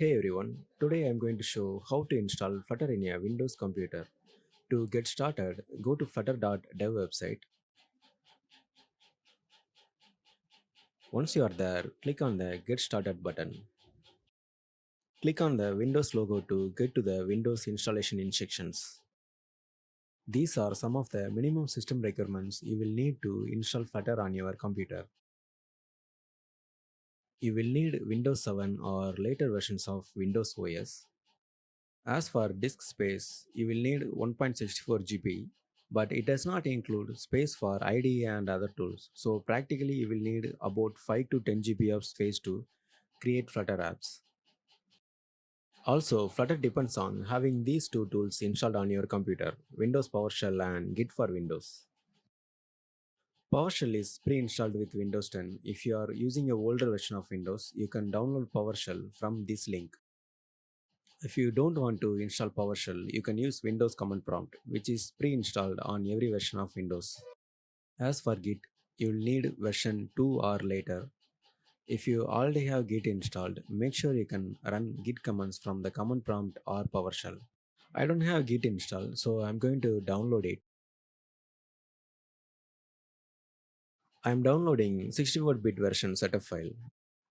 Hey everyone, today I'm going to show how to install Flutter in a Windows computer. To get started, go to flutter.dev website. Once you are there, click on the Get Started button. Click on the Windows logo to get to the Windows installation instructions. These are some of the minimum system requirements you will need to install Flutter on your computer. You will need Windows 7 or later versions of Windows OS. As for disk space, you will need 1.64 GB, but it does not include space for IDE and other tools. So practically you will need about 5 to 10 GB of space to create Flutter apps. Also, Flutter depends on having these two tools installed on your computer, Windows PowerShell and Git for Windows. PowerShell is pre-installed with Windows 10. If you are using a older version of Windows, you can download PowerShell from this link. If you don't want to install PowerShell, you can use Windows Command Prompt, which is pre-installed on every version of Windows. As for Git, you'll need version 2 or later. If you already have Git installed, make sure you can run Git commands from the command prompt or PowerShell. I don't have Git installed, so I'm going to download it. I'm downloading 64-bit version setup file.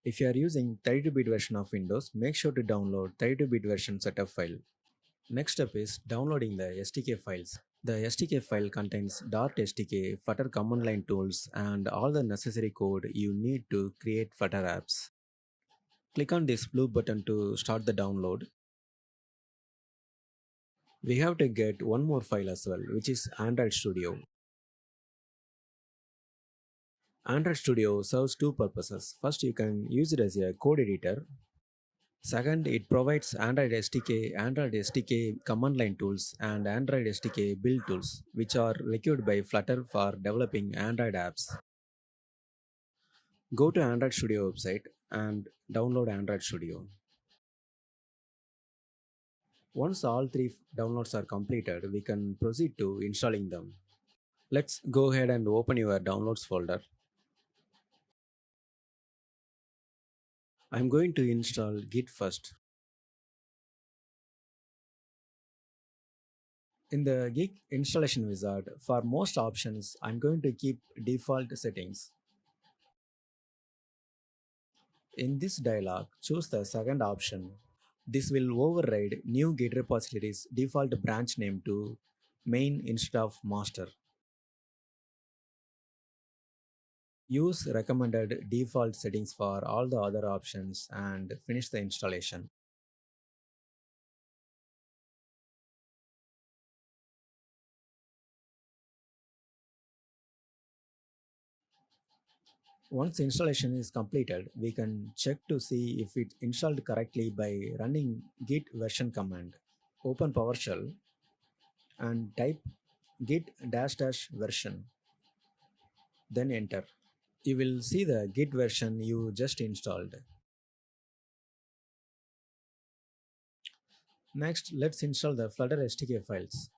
If you are using 32-bit version of Windows, make sure to download 32-bit version setup file. Next step is downloading the SDK files. The SDK file contains Dart SDK, Flutter command line tools, and all the necessary code you need to create Flutter apps. Click on this blue button to start the download. We have to get one more file as well, which is Android Studio. Android Studio serves two purposes. First, you can use it as a code editor. Second, it provides Android SDK command line tools, and Android SDK build tools, which are required by Flutter for developing Android apps. Go to Android Studio website and download Android Studio. Once all three downloads are completed, we can proceed to installing them. Let's go ahead and open your downloads folder. I'm going to install Git first. In the Git installation wizard, for most options, I'm going to keep default settings. In this dialog, choose the second option. This will override new Git repository's default branch name to main instead of master. Use recommended default settings for all the other options and finish the installation. Once installation is completed, we can check to see if it installed correctly by running git version command. Open PowerShell and type git dash dash version, then enter. You will see the git version you just installed. Next, let's install the Flutter SDK files.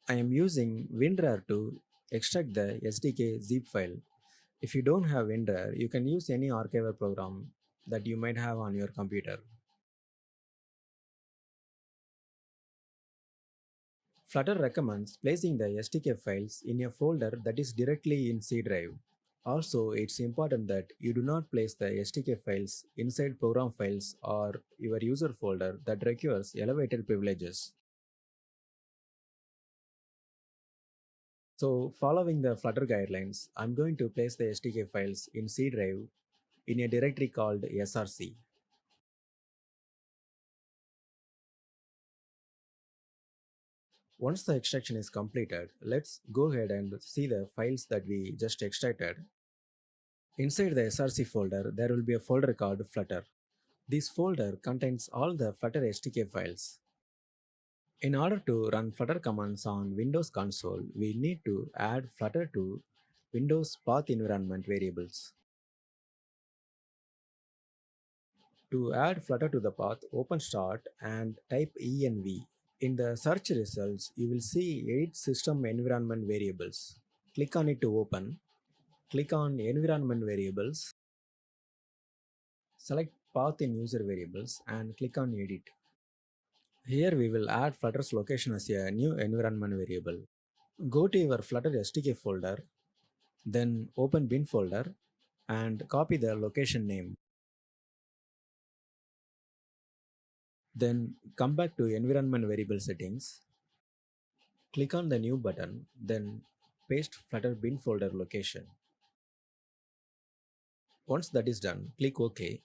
I am using WinRAR to extract the SDK zip file. If you don't have WinRAR, you can use any archiver program that you might have on your computer. Flutter recommends placing the SDK files in a folder that is directly in C drive. Also, it's important that you do not place the SDK files inside program files or your user folder that requires elevated privileges. So, following the Flutter guidelines, I'm going to place the SDK files in C drive in a directory called src. Once the extraction is completed, let's go ahead and see the files that we just extracted. Inside the src folder, there will be a folder called Flutter. This folder contains all the Flutter SDK files. In order to run Flutter commands on Windows console, we need to add Flutter to Windows path environment variables. To add Flutter to the path, open Start and type env. In the search results, you will see 8 system environment variables. Click on it to open. Click on environment variables. Select path in user variables and click on edit. Here we will add Flutter's location as a new environment variable. Go to your Flutter SDK folder, then open bin folder and copy the location name. Then come back to environment variable settings, click on the new button, then paste Flutter bin folder location. Once that is done, click OK.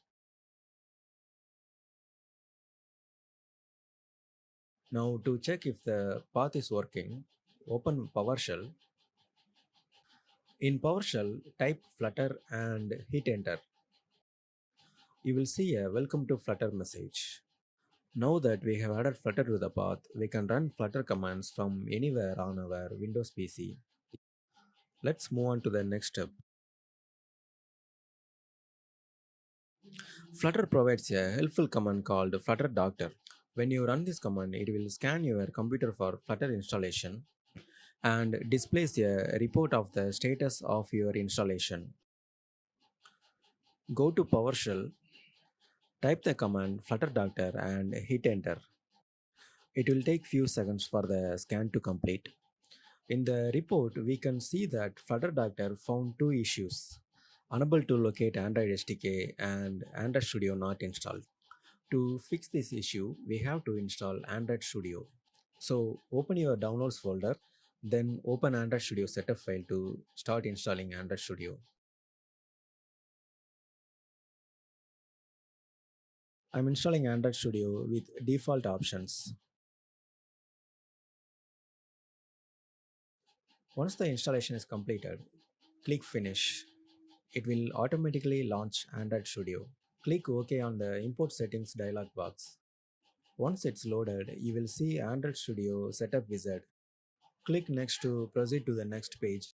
Now to check if the path is working, open PowerShell. In PowerShell, type Flutter and hit enter. You will see a welcome to Flutter message. Now that we have added Flutter to the path, we can run Flutter commands from anywhere on our Windows PC. Let's move on to the next step. Flutter provides a helpful command called Flutter Doctor. When you run this command, it will scan your computer for Flutter installation and displays a report of the status of your installation. Go to PowerShell, type the command Flutter Doctor and hit enter. It will take few seconds for the scan to complete. In the report, we can see that Flutter Doctor found two issues: unable to locate Android SDK and Android Studio not installed. To fix this issue, we have to install Android Studio. So open your downloads folder, then open Android Studio setup file to start installing Android Studio. I'm installing Android Studio with default options. Once the installation is completed, click Finish. It will automatically launch Android Studio. Click OK on the Import Settings dialog box. Once it's loaded, you will see Android Studio Setup Wizard. Click Next to proceed to the next page.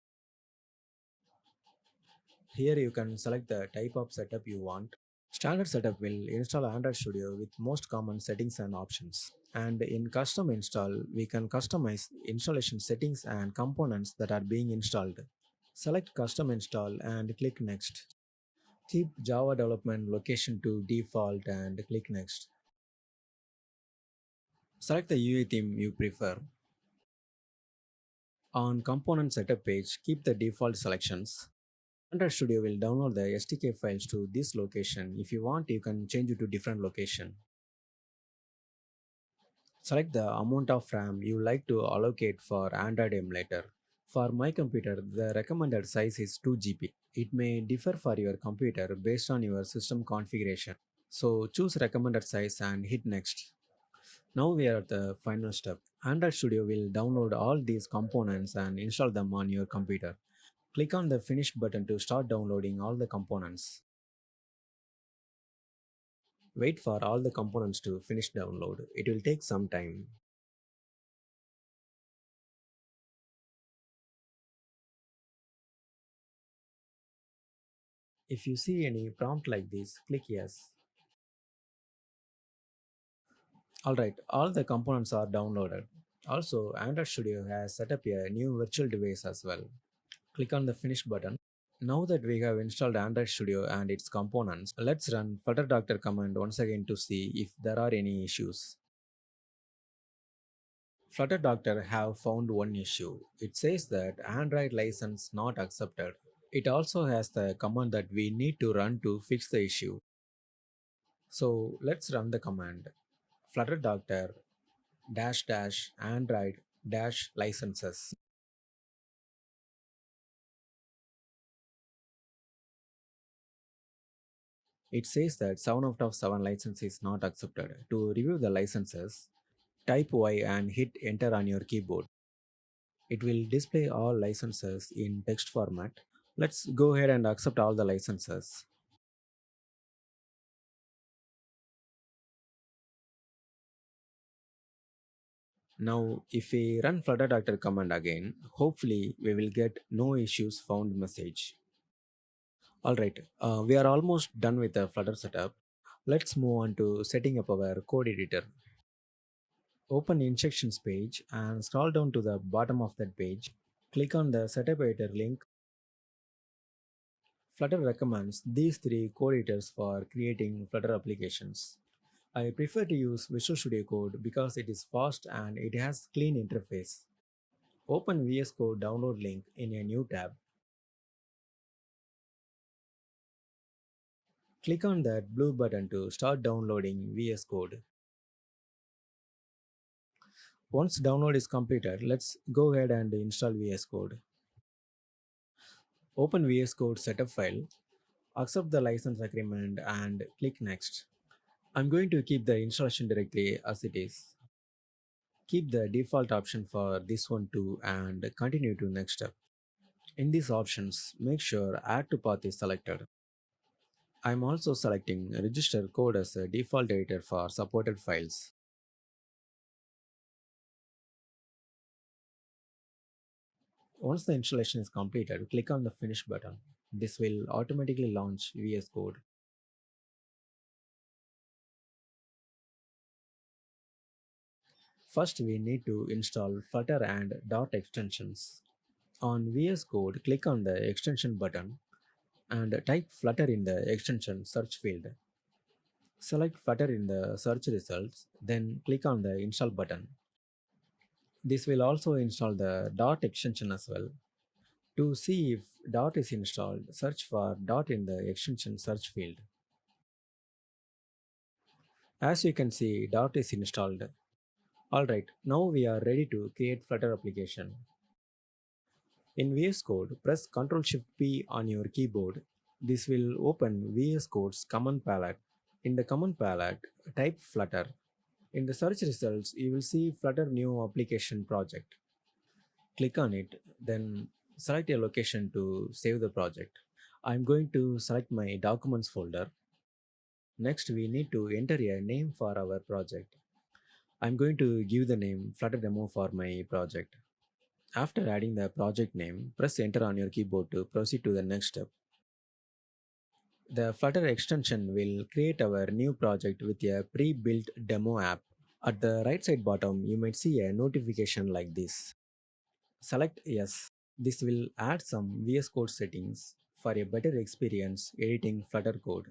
Here you can select the type of setup you want. Standard setup will install Android Studio with most common settings and options. And in custom install, we can customize installation settings and components that are being installed. Select custom install and click next. Keep Java development location to default and click next. Select the UI theme you prefer. On component setup page, keep the default selections. Android Studio will download the SDK files to this location. If you want, you can change it to different location. Select the amount of RAM you like to allocate for Android emulator. For my computer, the recommended size is 2 GB. It may differ for your computer based on your system configuration. So choose recommended size and hit next. Now we are at the final step. Android Studio will download all these components and install them on your computer. Click on the Finish button to start downloading all the components. Wait for all the components to finish download. It will take some time. If you see any prompt like this, click Yes. Alright, all the components are downloaded. Also, Android Studio has set up a new virtual device as well. Click on the Finish button. Now that we have installed Android Studio and its components, let's run Flutter Doctor command once again to see if there are any issues. Flutter Doctor have found one issue. It says that Android license not accepted. It also has the command that we need to run to fix the issue. So let's run the command flutter doctor dash dash android dash licenses. It says that 7 out of 7 license is not accepted. To review the licenses, type Y and hit enter on your keyboard. It will display all licenses in text format. Let's go ahead and accept all the licenses. Now, if we run flutter doctor command again, hopefully we will get no issues found message. Alright, we are almost done with the Flutter setup. Let's move on to setting up our code editor. Open instructions page and scroll down to the bottom of that page. Click on the setup editor link. Flutter recommends these three code editors for creating Flutter applications. I prefer to use Visual Studio Code because it is fast and it has clean interface. Open VS Code download link in a new tab. Click on that blue button to start downloading VS Code. Once download is completed, let's go ahead and install VS Code. Open VS Code setup file, accept the license agreement and click next. I'm going to keep the installation directory as it is. Keep the default option for this one too and continue to next step. In these options, make sure add to path is selected. I'm also selecting register code as a default editor for supported files. Once the installation is completed, click on the finish button. This will automatically launch VS Code. First, we need to install Flutter and Dot extensions. On VS Code, click on the extension button and type Flutter in the extension search field. Select Flutter in the search results, then click on the install button. This will also install the Dot extension as well. To see if Dot is installed, search for Dot in the extension search field. As you can see, Dot is installed. Alright, now we are ready to create Flutter application. In VS Code, press Ctrl Shift P on your keyboard. This will open VS Code's command palette. In the command palette, type Flutter. In the search results, you will see Flutter New Application Project. Click on it, then select a location to save the project. I'm going to select my Documents folder. Next, we need to enter a name for our project. I'm going to give the name Flutter Demo for my project. After adding the project name, press enter on your keyboard to proceed to the next step. The Flutter extension will create our new project with a pre-built demo app. At the right side bottom, you might see a notification like this. Select Yes. This will add some VS Code settings for a better experience editing Flutter code.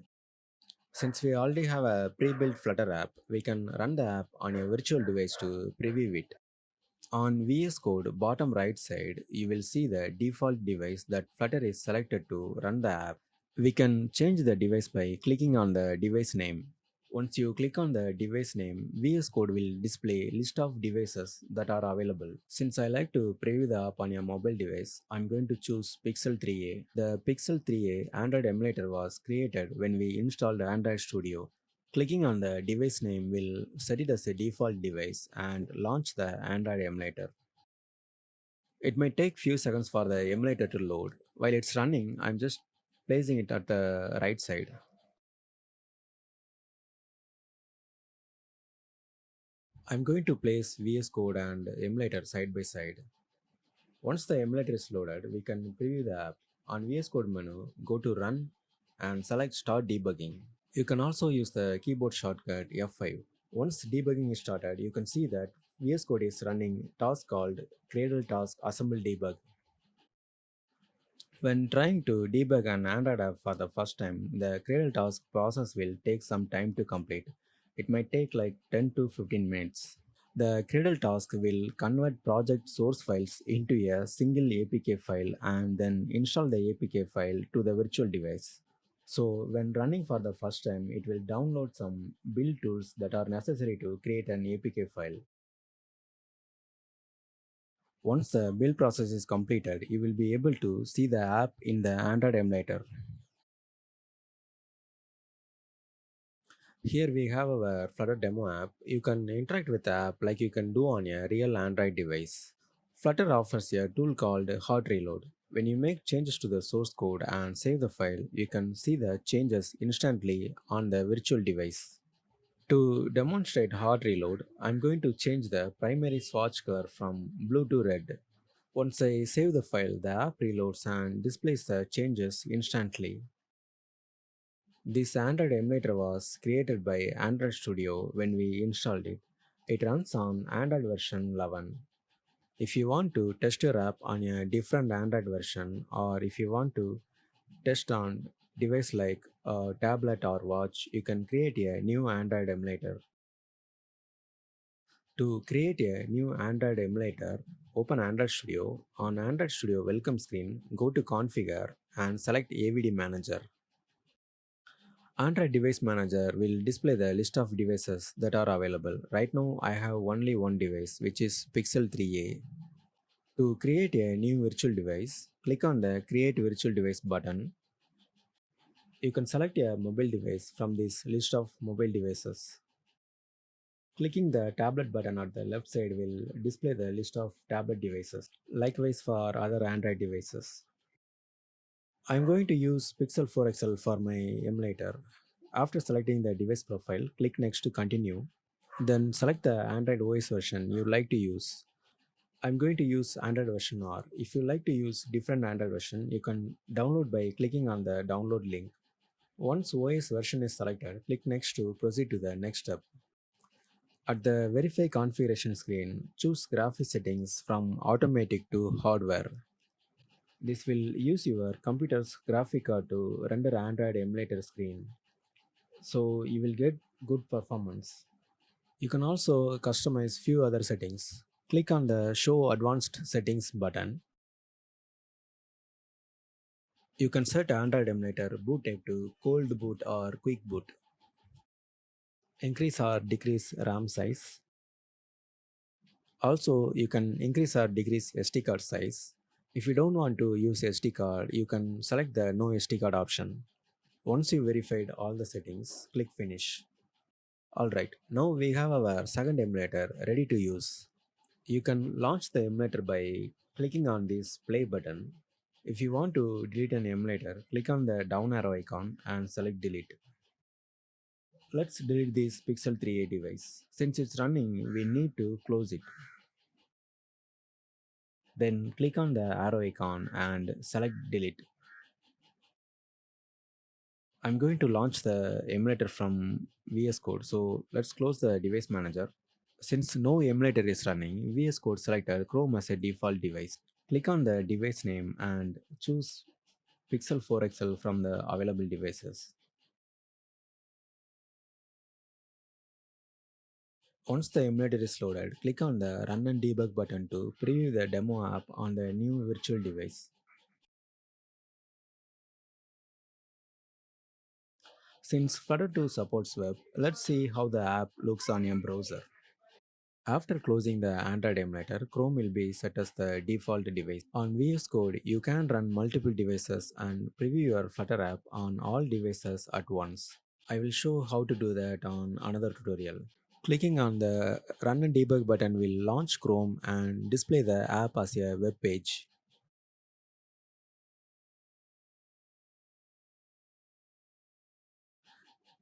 Since we already have a pre-built Flutter app, we can run the app on a virtual device to preview it. On VS Code bottom right side, you will see the default device that Flutter is selected to run the app. We can change the device by clicking on the device name. Once you click on the device name, VS Code will display list of devices that are available. Since I like to preview the app on a mobile device, I'm going to choose Pixel 3a. The Pixel 3a Android emulator was created when we installed Android Studio. Clicking on the device name will set it as a default device and launch the Android emulator. It may take few seconds for the emulator to load. While it's running, I'm just placing it at the right side. I'm going to place VS Code and emulator side by side. Once the emulator is loaded, we can preview the app. On VS Code menu, go to Run and select Start Debugging. You can also use the keyboard shortcut F5. Once debugging is started, you can see that VS Code is running task called Cradle Task Assemble Debug. When trying to debug an Android app for the first time, the Cradle Task process will take some time to complete. It might take like 10 to 15 minutes. The Cradle task will convert project source files into a single APK file and then install the APK file to the virtual device. So, when running for the first time, it will download some build tools that are necessary to create an APK file. Once the build process is completed, you will be able to see the app in the Android emulator. Here we have our Flutter demo app. You can interact with the app like you can do on a real Android device. Flutter offers a tool called Hot Reload. When you make changes to the source code and save the file, you can see the changes instantly on the virtual device. To demonstrate Hot Reload, I'm going to change the primary swatch color from blue to red. Once I save the file, the app reloads and displays the changes instantly. This Android emulator was created by Android Studio when we installed it. It runs on Android version 11. If you want to test your app on a different Android version or if you want to test on device like a tablet or watch, you can create a new Android emulator. To create a new Android emulator, open Android Studio. On Android Studio welcome screen, go to Configure and select AVD Manager. Android Device Manager will display the list of devices that are available. Right now, I have only one device, which is Pixel 3a. To create a new virtual device, click on the Create Virtual Device button. You can select a mobile device from this list of mobile devices. Clicking the tablet button at the left side will display the list of tablet devices. Likewise for other Android devices. I'm going to use Pixel 4 XL for my emulator. After selecting the device profile, click next to continue. Then select the Android OS version you like to use. I'm going to use Android version R. If you like to use different Android version, you can download by clicking on the download link. Once OS version is selected, click next to proceed to the next step. At the Verify configuration screen, choose graphics settings from automatic to hardware. This will use your computer's graphic card to render Android emulator screen, so you will get good performance. You can also customize few other settings. Click on the Show Advanced Settings button. You can set Android emulator boot type to cold boot or quick boot. Increase or decrease RAM size. Also, you can increase or decrease SD card size. If you don't want to use SD card, you can select the no SD card option. Once you verified all the settings, click finish. Alright, now we have our second emulator ready to use. You can launch the emulator by clicking on this play button. If you want to delete an emulator, click on the down arrow icon and select delete. Let's delete this Pixel 3a device. Since it's running, we need to close it. Then click on the arrow icon and select delete. I'm going to launch the emulator from VS Code. So let's close the device manager. Since no emulator is running, VS Code selected Chrome as a default device. Click on the device name and choose Pixel 4 XL from the available devices. Once the emulator is loaded, click on the Run and Debug button to preview the demo app on the new virtual device. Since Flutter 2 supports web, let's see how the app looks on your browser. After closing the Android emulator, Chrome will be set as the default device. On VS Code, you can run multiple devices and preview your Flutter app on all devices at once. I will show how to do that on another tutorial. Clicking on the Run and Debug button will launch Chrome and display the app as a web page.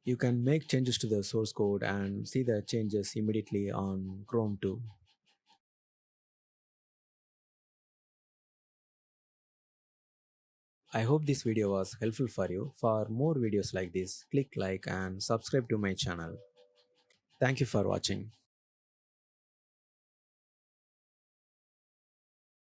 You can make changes to the source code and see the changes immediately on Chrome too. I hope this video was helpful for you. For more videos like this, click like and subscribe to my channel. Thank you for watching.